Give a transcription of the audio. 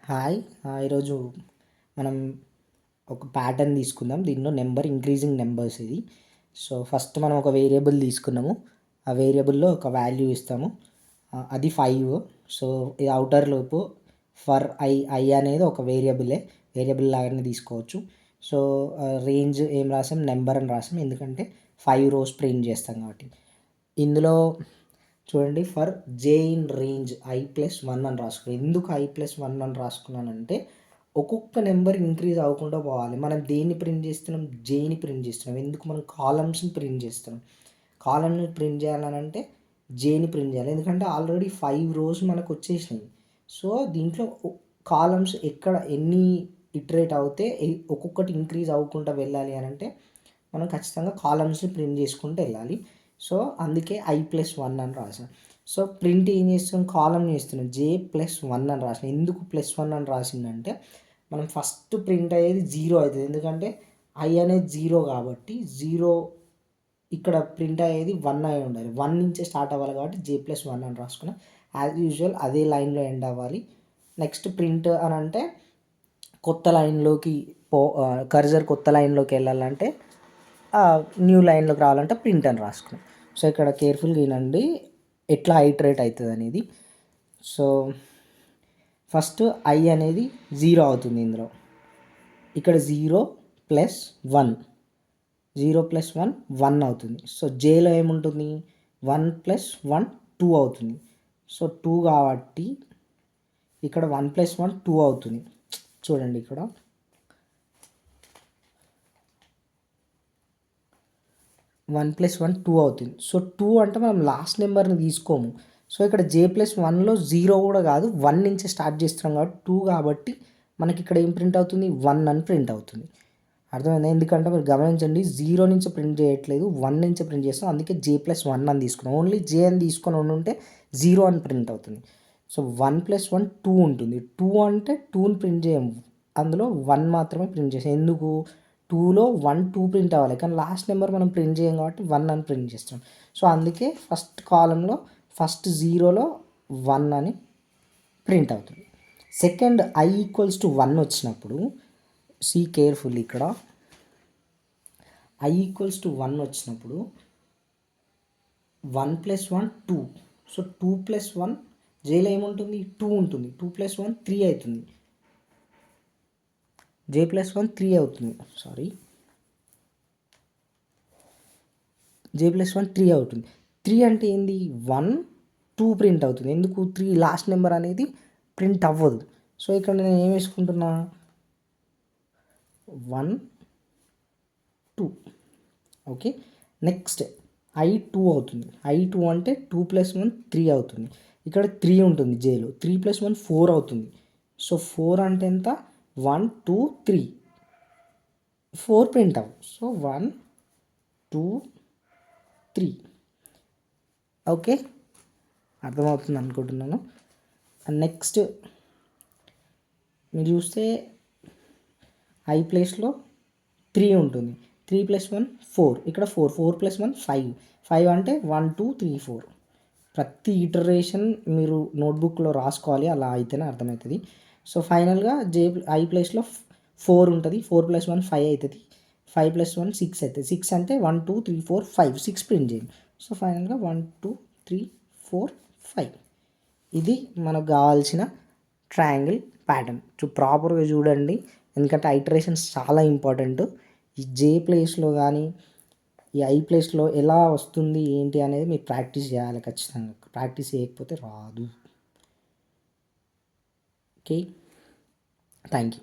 Hi ఈరోజు మనం ఒక ప్యాటర్న్ తీసుకుందాం. దీనిలో ఇంక్రీజింగ్ నెంబర్స్ ఇది. సో ఫస్ట్ మనం ఒక వేరియబుల్ తీసుకున్నాము. ఆ వేరియబుల్లో ఒక వాల్యూ ఇస్తాము. అది 5. సో ఈ అవుటర్ లోపు ఫర్ ఐ అనేది ఒక వేరియబుల్ లాగానే తీసుకోవచ్చు. సో రేంజ్ ఏం రాసాం, నెంబర్ అని రాసాం, ఎందుకంటే 5 రోస్ ప్రింట్ చేస్తాం కాబట్టి. ఇందులో చూడండి, for J in range i+1 అని రాసుకున్నాను. ఎందుకు i+1 అని రాసుకున్నానంటే ఒక్కొక్క నెంబర్ ఇంక్రీజ్ అవ్వకుండా పోవాలి. మనం దేన్ని ప్రింట్ చేస్తున్నాం? జేని ప్రింట్ చేస్తున్నాం. ఎందుకు? మనం కాలమ్స్ని ప్రింట్ చేస్తున్నాం. కాలమ్ని ప్రింట్ చేయాలనంటే జేని ప్రింట్ చేయాలి, ఎందుకంటే ఆల్రెడీ 5 రోస్ మనకు వచ్చేసినాయి. సో దీంట్లో కాలమ్స్ ఎన్ని ఇటరేట్ అవుతే ఒక్కొక్కటి ఇంక్రీజ్ అవ్వకుండా వెళ్ళాలి అని అంటే మనం ఖచ్చితంగా కాలమ్స్ని ప్రింట్ చేసుకుంటూ వెళ్ళాలి. సో అందుకే i+1 అని రాసాను. సో ప్రింట్ ఏం చేస్తున్నాం? కాలమ్ చేస్తున్నాం, j+1 అని రాసిన. ఎందుకు +1 అని రాసిందంటే మనం ఫస్ట్ ప్రింట్ అయ్యేది 0 అవుతుంది, ఎందుకంటే i అనేది 0 కాబట్టి 0 ఇక్కడ ప్రింట్ అయ్యేది 1 అయి ఉండాలి. 1 నుంచే స్టార్ట్ అవ్వాలి కాబట్టి j+1 అని రాసుకున్నాం. యాజ్ యూజువల్ అదే లైన్లో ఎండ్ అవ్వాలి. నెక్స్ట్ ప్రింట్ అని అంటే కొత్త లైన్లోకి కర్సర్ కొత్త లైన్లోకి వెళ్ళాలంటే న్యూ లైన్లోకి రావాలంటే ప్రింట్ అని రాసుకున్నాం. సో ఇక్కడ కేర్ఫుల్గా వినండి ఎట్లా ఐటరేట్ అవుతుంది అనేది. సో ఫస్ట్ ఐ అనేది 0 అవుతుంది. ఇందులో ఇక్కడ 0+1 1 అవుతుంది. సో జేలో ఏముంటుంది? 1+1 2 అవుతుంది. సో 2 కాబట్టి ఇక్కడ 1+1 2 అవుతుంది. చూడండి, ఇక్కడ 1+1 2 అవుతుంది. సో 2 అంటే మనం లాస్ట్ నెంబర్ని తీసుకోము. సో ఇక్కడ j+1లో 0 కూడా కాదు, 1 నుంచి స్టార్ట్ చేస్తున్నాం కాబట్టి 2 కాబట్టి మనకి ఇక్కడ ఏం ప్రింట్ అవుతుంది? 1 అని ప్రింట్ అవుతుంది. అర్థమైందా? ఎందుకంటే మీరు గమనించండి, 0 నుంచి ప్రింట్ చేయట్లేదు, 1 నుంచి ప్రింట్ చేస్తాం. అందుకే j+1 అని తీసుకున్నాం. ఓన్లీ j అని తీసుకొని ఉంటే 0 అని ప్రింట్ అవుతుంది. సో 1+1 2 ఉంటుంది. 2 అంటే 2ని ప్రింట్ చేయము, అందులో 1 మాత్రమే ప్రింట్ చేసాం. ఎందుకు? 2లో 1 2 ప్రింట్ అవ్వాలి, కానీ లాస్ట్ నెంబర్ మనం ప్రింట్ చేయం కాబట్టి 1 అని ప్రింట్ చేస్తాం. సో అందుకే ఫస్ట్ కాలంలో ఫస్ట్ 0లో 1 అని ప్రింట్ అవుతుంది. సెకండ్ i=1 వచ్చినప్పుడు సీ కేర్ఫుల్, ఇక్కడ i=1 వచ్చినప్పుడు 1+1 2. సో 2+1 జేలో ఏముంటుంది? 2 ఉంటుంది. 2+1 3 అవుతుంది. j+1 3 అవుతుంది. j+1 3 అవుతుంది. 3 అంటే ఏంది? 1 2 ప్రింట్ అవుతుంది. ఎందుకు? 3 లాస్ట్ నెంబర్ అనేది ప్రింట్ అవ్వదు. సో ఇక్కడ నేను ఏం వేసుకుంటున్నా? 1 2. ఓకే, నెక్స్ట్ i2 అవుతుంది. i2 అంటే 2+1 3 అవుతుంది. ఇక్కడ 3 ఉంటుంది జేలో. 3+1 4 అవుతుంది. సో 4 అంటే ఎంత? 1 2 3 4 ప్రింట్ అవ్వు. సో 1 2 3. ఓకే, అర్థమవుతుంది అనుకుంటున్నాను. నెక్స్ట్ మీరు చూస్తే i ప్లేస్లో 3 ఉంటుంది. 3+1 4. ఇక్కడ 4+1 5. 5 అంటే 1 2 3 4. ప్రతి ఇటరేషన్ మీరు నోట్బుక్లో రాసుకోవాలి, అలా అయితేనే అర్థమవుతుంది. సో ఫైనల్గా i ప్లేస్లో 4 ఉంటుంది. 4+1 5 అవుతుంది. 5+1 6 అవుతుంది. 6 అంటే 1 2 3 4 5 6 ప్రింట్ చేయండి. సో ఫైనల్గా 1 2 3 4 5. ఇది మనకు కావాల్సిన ట్రయాంగిల్ ప్యాటర్న్. ప్రాపర్గా చూడండి, ఎందుకంటే ఐటరేషన్స్ చాలా ఇంపార్టెంట్. ఈ జే ప్లేస్లో కానీ ఈ ఐ ప్లేస్లో ఎలా వస్తుంది ఏంటి అనేది మీరు ప్రాక్టీస్ చేయాలి ఖచ్చితంగా. ప్రాక్టీస్ చేయకపోతే రాదు. Okay, thank you.